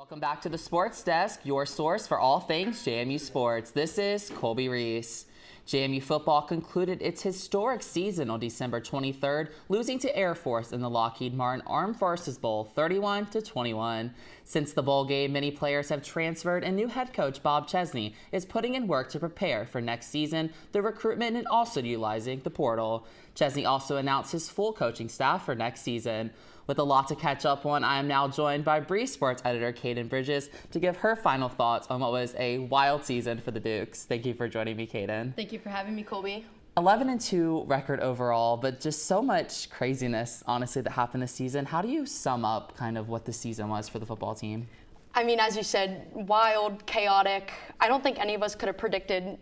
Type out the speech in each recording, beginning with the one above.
Welcome back to the Sports Desk, your source for all things JMU sports. This is Colby Reece. JMU football concluded its historic season on December 23rd, losing to Air Force in the Lockheed Martin Armed Forces Bowl 31-21. Since the bowl game, many players have transferred, and new head coach Bob Chesney is putting in work to prepare for next season, the recruitment, and also utilizing the portal. Chesney also announced his full coaching staff for next season. With a lot to catch up on, I am now joined by Reece sports editor Kaiden to give her final thoughts on what was a wild season for the Dukes. Thank you for joining me, Kaiden. Thank you for having me, Colby. 11-2 record overall, but just so much craziness, honestly, that happened this season. How do you sum up kind of what the season was for the football team? I mean, as you said, wild, chaotic. I don't think any of us could have predicted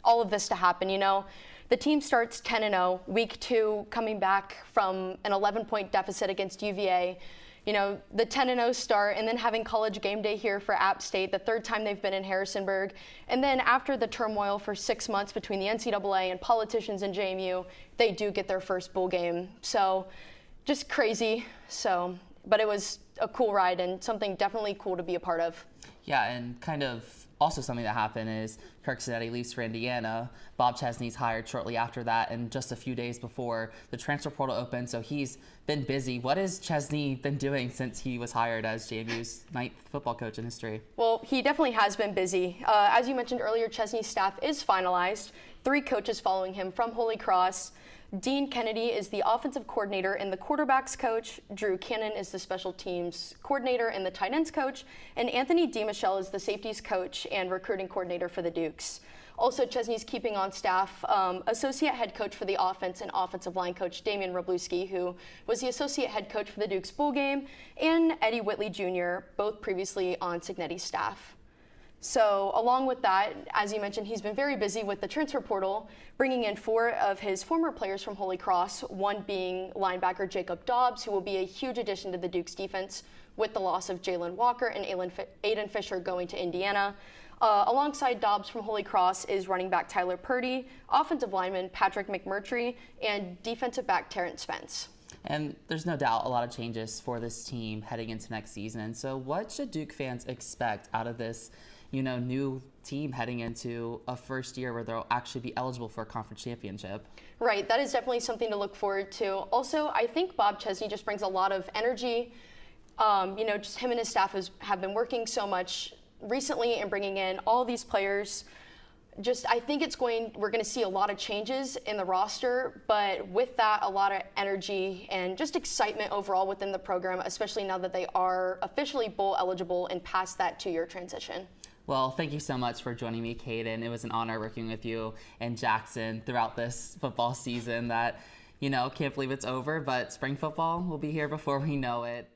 all of this to happen, you know. The team starts 10-0, week 2, coming back from an 11-point deficit against UVA. You know, the 10-0 start, and then having college game day here for App State, the third time they've been in Harrisonburg. And then after the turmoil for 6 months between the NCAA and politicians in JMU, they do get their first bowl game. So just crazy. But it was a cool ride and something definitely cool to be a part of. Yeah, and kind of also something that happened is Kirk Cinetti leaves for Indiana. Bob Chesney's hired shortly after that, and just a few days before the transfer portal opened, so he's been busy. What has Chesney been doing since he was hired as JMU's 9th football coach in history? Well, he definitely has been busy. As you mentioned earlier, Chesney's staff is finalized. 3 coaches following him from Holy Cross. Dean Kennedy is the offensive coordinator and the quarterback's coach. Drew Cannon is the special teams coordinator and the tight ends coach. And Anthony DiMichele is the safeties coach and recruiting coordinator for the Dukes. Also, Chesney's keeping on staff associate head coach for the offense and offensive line coach Damian Wroblewski, who was the associate head coach for the Dukes bowl game, and Eddie Whitley Jr., both previously on Cignetti's staff. So along with that, as you mentioned, he's been very busy with the transfer portal, bringing in 4 of his former players from Holy Cross, one being linebacker Jacob Dobbs, who will be a huge addition to the Dukes defense with the loss of Jalen Walker and Aiden Fisher going to Indiana. Alongside Dobbs from Holy Cross is running back Tyler Purdy, offensive lineman Patrick McMurtry, and defensive back Terrence Spence. And there's no doubt a lot of changes for this team heading into next season. And so what should Duke fans expect out of this, new team heading into a first year where they'll actually be eligible for a conference championship? Right, that is definitely something to look forward to. Also, I think Bob Chesney just brings a lot of energy. Just him and his staff have been working so much recently and bringing in all these players. I think we're going to see a lot of changes in the roster, but with that, a lot of energy and just excitement overall within the program, especially now that they are officially bowl eligible and past that 2-year transition. Well, thank you so much for joining me, Kaiden. It was an honor working with you and Jackson throughout this football season that, can't believe it's over, but spring football will be here before we know it.